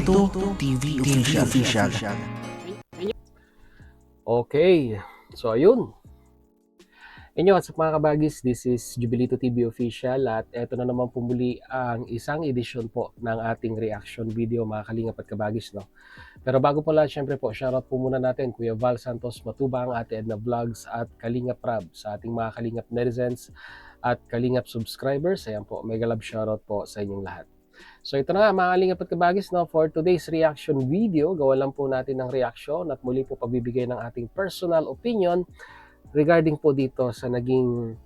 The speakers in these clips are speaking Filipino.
Jubilito TV Official. Okay, so ayun. Inyo, what's up mga kabagis? This is Jubilito TV Official at eto na naman po muli ang isang edisyon po ng ating reaction video mga kalingap at kabagis, no? Pero bago po lahat, syempre po, shoutout po muna natin Kuya Val Santos Matubang, Ate Edna Vlogs at Kalingap Rab sa ating mga kalingap netizens at kalingap subscribers. Ayan po, mega love shoutout po sa inyong lahat. So ito na nga mga kalingap at kabagis, no, for today's reaction video, gawa lang po natin ng reaction at muli po pagbibigay ng ating personal opinion regarding po dito sa naging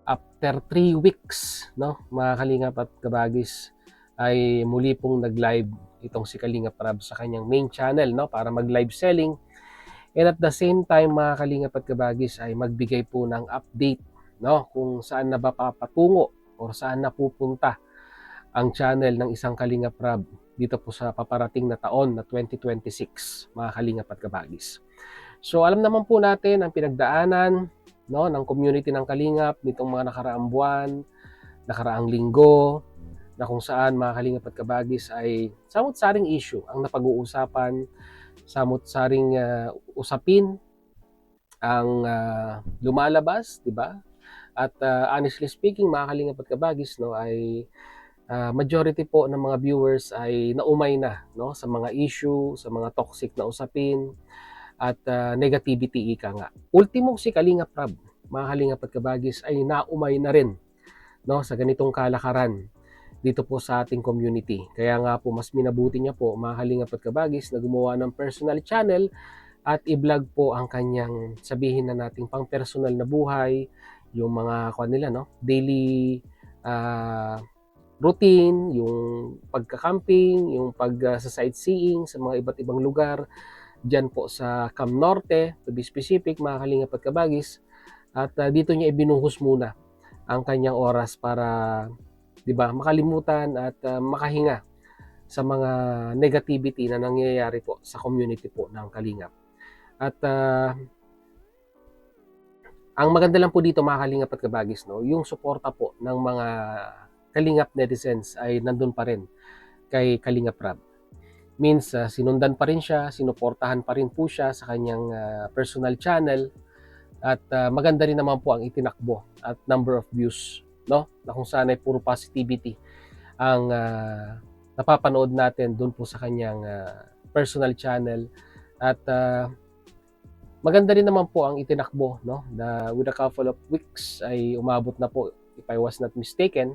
after 3 weeks, no, mga kalingap at kabagis, ay muli pong nag-live itong si Kalingap Rab sa kanyang main channel, no, para mag-live selling. And at the same time mga kalingap at kabagis ay magbigay po ng update, no, kung saan na ba papatungo o saan na pupunta ang channel ng isang Kalingap Rab dito po sa paparating na taon na 2026, mga kalingap at kabagis. So alam naman po natin ang pinagdaanan, no, ng community ng Kalingap nitong mga nakaraang buwan, nakaraang linggo, na kung saan mga kalingap at kabagis ay samot-saring issue ang napag-uusapan, samot-saring usapin ang lumalabas, di ba? At honestly speaking mga kalingap at kabagis, no, ay majority po ng mga viewers ay naumay na, no, sa mga issue, sa mga toxic na usapin at negativity ika nga. Ultimo si Kalingap Rab, mga kalingap at kabagis, ay naumay na rin, no, sa ganitong kalakaran dito po sa ating community. Kaya nga po mas minabuti niya po mga kalingap at kabagis na gumawa ng personal channel at i-vlog po ang kanyang, sabihin na nating pang personal na buhay, yung mga nila, no, daily routine, yung pagka-camping, yung pag-sightseeing sa mga iba't ibang lugar dyan po sa Cam Norte, to be specific mga kalingap at kabagis. At dito niya ibinuhos muna ang kanyang oras para, di ba, makalimutan at makahinga sa mga negativity na nangyayari po sa community po ng Kalingap. At ang maganda lang po dito mga kalingap at kabagis, no, yung suporta po ng mga Kalingap netizens ay nandun pa rin kay Kalingap Rab. Means sinundan pa rin siya, sinuportahan pa rin po siya sa kanyang personal channel at maganda rin naman po ang itinakbo at number of views, no, na kung saan ay puro positivity ang napapanood natin doon po sa kanyang personal channel. At maganda rin naman po ang itinakbo, no, na with a couple of weeks ay umabot na po, if I was not mistaken,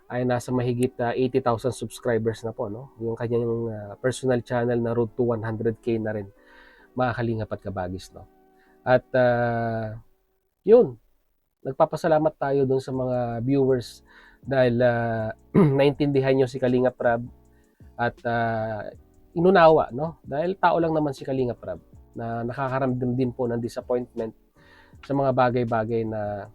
ay nasa mahigit 80,000 subscribers na po, no, yung kanyang personal channel na road to 100k na rin mga kalingap at kabagis, no. At yun, nagpapasalamat tayo dun sa mga viewers dahil naintindihan nyo si Kalingap Rab at inunawa, no, dahil tao lang naman si Kalingap Rab na nakakaramdam din po ng disappointment sa mga bagay-bagay na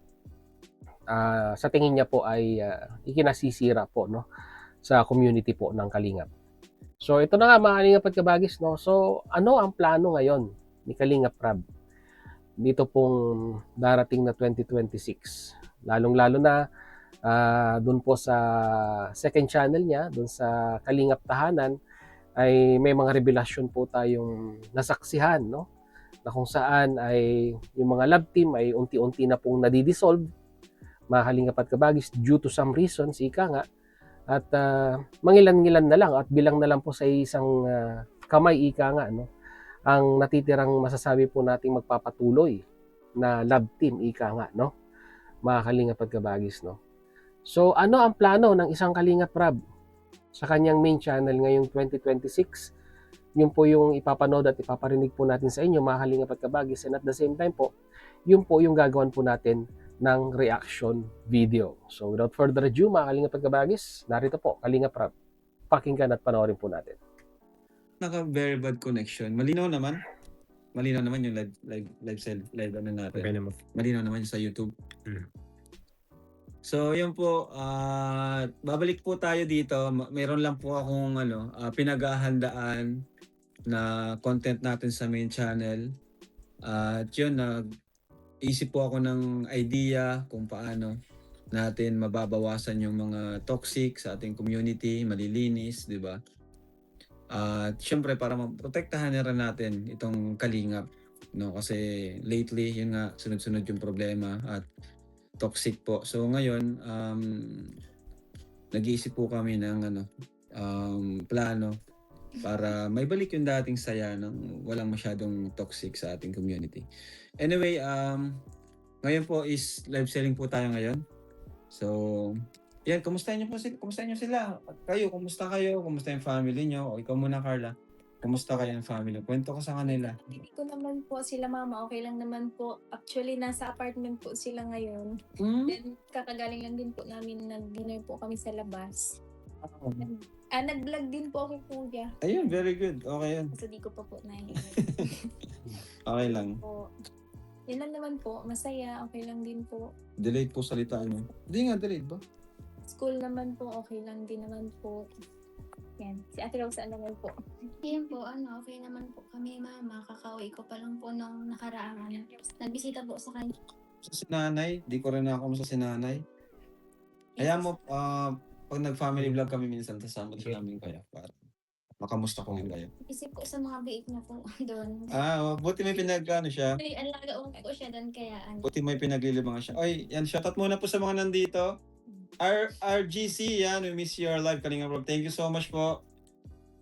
sa tingin niya po ay ikinasisira po, no, sa community po ng Kalingap. So ito na nga mga kalingap at kabagis, no. So ano ang plano ngayon ni Kalingap Rab dito pong darating na 2026? Lalong-lalo na doon po sa second channel niya, doon sa Kalingap Tahanan, ay may mga revelasyon po tayong nasaksihan, no, na kung saan ay yung mga love team ay unti-unti na pong nadidissolve mga kalingap at kabagis due to some reasons, ika nga. At mangilan-ngilan na lang at bilang na lang po sa isang kamay, ika nga, no, ang natitirang masasabi po nating magpapatuloy na love team, ika nga, no, mga kalingap at kabagis, no. So ano ang plano ng isang Kalingap Rab sa kanyang main channel ngayong 2026? Yun po yung ipapanood at ipaparinig po natin sa inyo mga kalingap at kabagis, and at the same time po, yun po yung gagawin po natin ng reaction video. So without further ado mga kalingap at kabagis, narito po Kalingap Rab, pakinggan at panoorin po natin. Naka very bad connection. Malinaw naman yung live ano natin. Okay naman. Malinaw naman yung sa YouTube. So yun po, babalik po tayo dito. Meron lang po akong pinaghahandaan na content natin sa main channel. At yun, isip po ako ng idea kung paano natin mababawasan yung mga toxic sa ating community, malilinis, di ba? At syempre para maprotektahan na rin natin itong kalingap, no? Kasi lately, yun nga, sunod-sunod yung problema at toxic po. So ngayon, nag-iisip po kami ng plano para may balik yung dating saya ng walang masyadong toxic sa ating community. Anyway, ngayon po is live selling po tayo ngayon. So, yan, kumustahin niyo po sila? Kumustahin niyo sila? Kayo, kumusta kayo? Kumusta yung family niyo? O ikaw muna, Carla. Kumusta kayo yung family? Kwento ko sa kanila. Hindi ko naman po sila mama, okay lang naman po. Actually, nasa apartment po sila ngayon. Hmm? Then, kakagaling lang din po namin, nag-dinner po kami sa labas. Nag-vlog din po ako, kuya. Ayun, very good. Okay yun. So, di ko pa po na Okay lang. po. Yun lang naman po, masaya, okay lang din po. Delayed po salitaan niyo. Hindi nga, delayed ba? School naman po, okay lang din naman po. Yan, si Ate Rose naman po. Yan po, okay naman po kami, mama. Kakauwi ko pa lang po nung nakaraan. Nagbisita po sa kanya. Sa sinanay, di ko rin ako sa sinanay. Kaya mo, pag nag-family vlog kami minsan, kasama din namin kaya para makamusta ko nga kayo. Isip ko sa mga biik na po doon. Buti may pinag-ano siya. Ay, alaga ko siya doon kaya Buti may pinaglilibangan siya. Oy, yan, shoutout muna po sa mga nandito. RGC, yan, we miss your live, Kalinga Rob. Thank you so much po.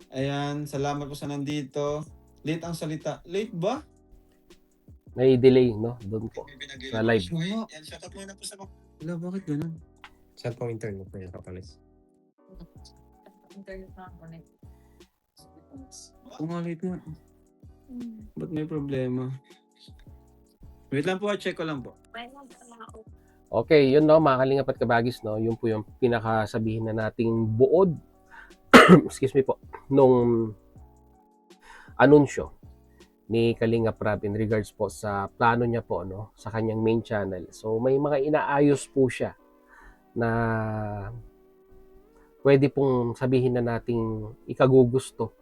Ayan, salamat po sa nandito. Late ang salita. Late ba? May delay, no? Doon po. May Sa pinaglilibangan live. siya. Yan, shoutout muna po sa mga... Wala, bakit ganun? Saan pong internet na yung kapalis? Internet na ako Kung nga late nga. Ba't may problema? Wait lang po, check ko lang po. Okay, yun no, mga kalingap at kabagis, no? Yun po yung pinakasabihin na nating buod, excuse me po, nung anunsyo ni Kalingap Rab in regards po sa plano niya po, no? Sa kanyang main channel. So, may mga inaayos po siya na pwede pong sabihin na nating ikagugusto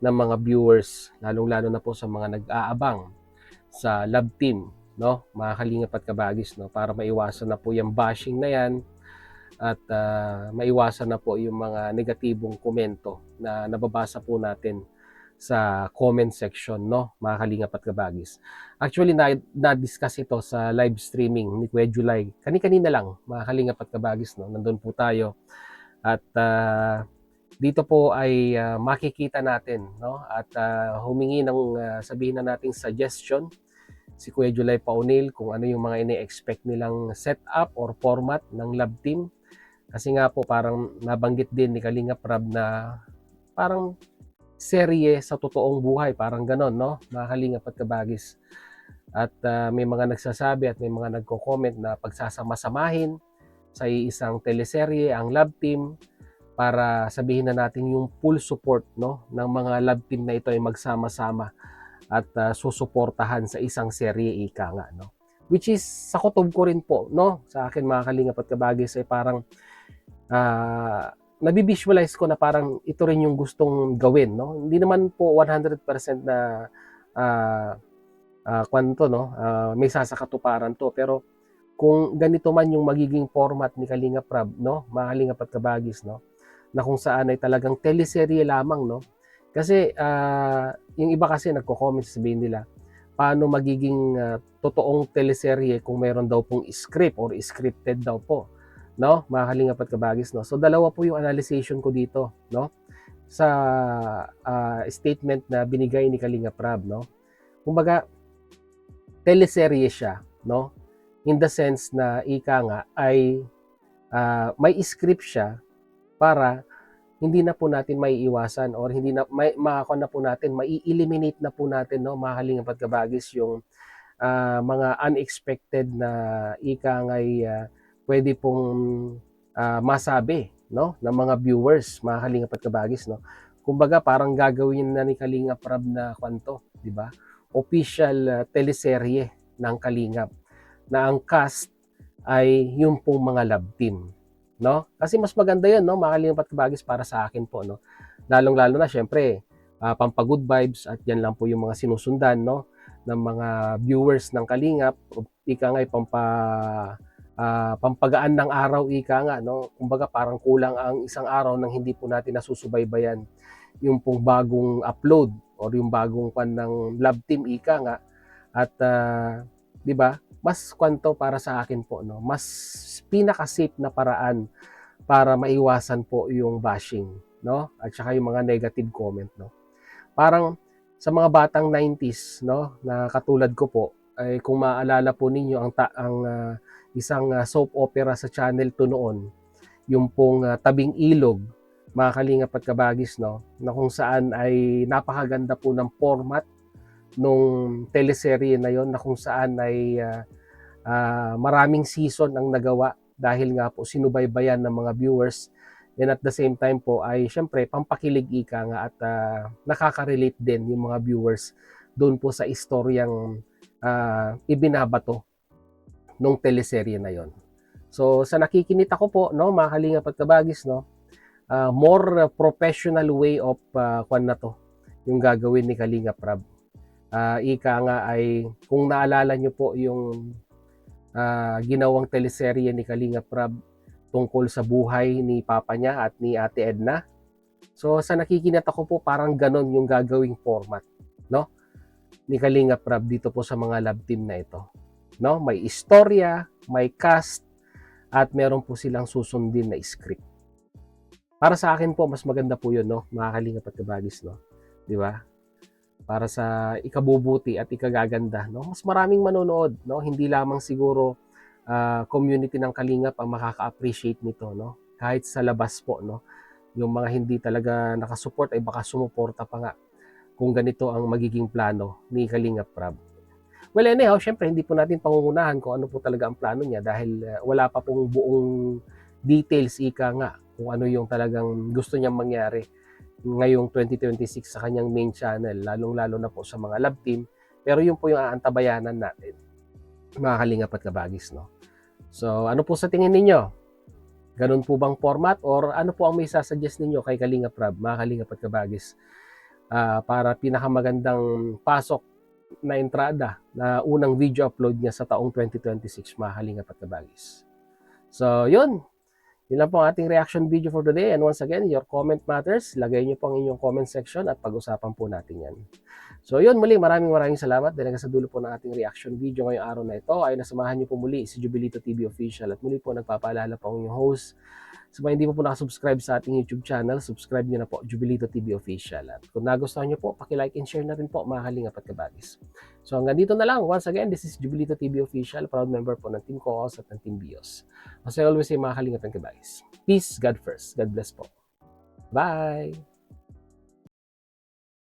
ng mga viewers, lalong-lalo na po sa mga nag-aabang sa Love Team, no, mga kalingap at kabagis, no, para maiwasan na po yung bashing na yan at maiwasan na po yung mga negatibong komento na nababasa po natin sa comment section, no, mga kalingap at kabagis. Actually, na-discuss ito sa live streaming ni Kuya July. Kani-kanina lang, mga kalingap at kabagis, no, nandun po tayo. At dito po ay makikita natin, no, at humingi ng sabihin na nating suggestion si Kuya July Paunil kung ano yung mga ini-expect nilang setup or format ng Love Team. Kasi nga po parang nabanggit din ni Kalingap Rab na parang serye sa totoong buhay, parang ganon, no, mga kalingap at kabagis. At may mga nagsasabi at may mga nagko-comment na pagsasama-samahin sa isang teleserye ang Love Team para sabihin na natin yung full support, no, ng mga Love Team na ito ay magsama-sama at susuportahan sa isang serye, ika nga, no, which is sa kutob ko rin po, no, sa akin mga kalingap at kabagis ay parang nabivisualize ko na parang ito rin yung gustong gawin, no. Hindi naman po 100% na kwanto, no, may sasakatuparan to, pero kung ganito man yung magiging format ni Kalingap Rab, no, mga kalingap at kabagis, no, na kung saan ay talagang teleserye lamang, no. Kasi yung iba kasi nagko-comment, sabihin nila, paano magiging totoong teleserye kung mayroon daw pong script or scripted daw po, no, mga kalingap at kabagis, no. So dalawa po yung analyzation ko dito, no, sa statement na binigay ni Kalingap Rab, no. Kumbaga teleserye siya, no, in the sense na ika nga ay may script siya para hindi na po natin maiiwasan or hindi na makakon na po natin, mai-eliminate na po natin, no, mga kalingap at kabagis, yung mga unexpected na ika nga'y pwede pong masabi, no, ng mga viewers, mga kalingap at kabagis, no. Kumbaga parang gagawin na ni Kalingap Rab na kwanto, di ba? Official teleserye ng Kalingap na ang cast ay yung pong mga Love Team, no? Kasi mas maganda 'yon, no, mga kalingap at kabagis, para sa akin po, no. Lalong-lalo na syempre, pampa-good vibes at yan lang po yung mga sinusundan, no, ng mga viewers ng Kalingap. Ika nga'y pampagaan ng araw, ika nga, no? Kumbaga parang kulang ang isang araw nang hindi po natin nasusubaybayan yung pong bagong upload or yung bagong ng lab team, ika nga. At 'di ba? Mas kwanto para sa akin po, no? Mas pinaka-safe na paraan para maiwasan po yung bashing, no? At saka yung mga negative comment, no? Parang sa mga batang 90s, no, na katulad ko po, ay kung maaalala po ninyo ang isang soap opera sa Channel 2 noon, yung pong Tabing Ilog, mga kalingap at kabagis, no, na kung saan ay napakaganda po ng format nung teleserye na yon, na kung saan ay maraming season ang nagawa dahil nga po sinubaybayan ng mga viewers, and at the same time po ay syempre pampakilig, ika nga, at nakaka-relate din yung mga viewers doon po sa istoryang ibinabato nung teleserye na yon. So sa nakikinita ko po, no, mga kalingap at kabagis, no, more professional way of kwan na to yung gagawin ni Kalingap Rab. Ika nga ay kung naalala nyo po yung ginawang teleserye ni Kalingap Rab tungkol sa buhay ni Papa niya at ni Ate Edna. So sa nakikinita ko po, parang ganon yung gagawing format, no, ni Kalingap Rab dito po sa mga lab team na ito, no? May istorya, may cast, at meron po silang susundin na script. Para sa akin po, mas maganda po yun, no, mga kalingap at kabagis, no? Di ba? Para sa ikabubuti at ikagaganda, no? Mas maraming manonood, no? Hindi lamang siguro community ng kalingap ang makaka-appreciate nito, no? Kahit sa labas po, no? Yung mga hindi talaga nakasupport ay baka sumuporta pa nga kung ganito ang magiging plano ni Kalingap Rab. Well, anyhow, syempre hindi po natin pangungunahan kung ano po talaga ang plano niya dahil wala pa pong buong details, ika nga, kung ano yung talagang gusto niyang mangyari ngayong 2026 sa kanyang main channel, lalong-lalo na po sa mga lab team. Pero yun po yung aantabayanan natin, mga kalingap at kabagis, no? So, ano po sa tingin ninyo? Ganun po bang format or ano po ang may sasuggest ninyo kay Kalingap Rab, mga kalingap at kabagis, para pinakamagandang pasok na entrada na unang video upload niya sa taong 2026, mga kalingap at kabagis? So, yun lang po ang ating reaction video for today. And once again, your comment matters. Lagay niyo po ang inyong comment section at pag-usapan po natin yan. So yun, muli maraming salamat dahil sa dulo po ng ating reaction video ngayong araw na ito ay nasamahan niyo po muli si Jubilito TV Official, at muli po nagpapaalala po ang inyong host. Sa mga hindi po nakasubscribe sa ating YouTube channel, subscribe niyo na po, Jubilito TV Official. At kung nagustuhan niyo po, paki-like and share na rin po, mga kalingap at kabagis. So hanggang dito na lang. Once again, this is Jubilito TV Official, proud member po ng Team Coos at ng Team Bios. As I always say, mga kalingap at kabagis, peace, God first. God bless po. Bye!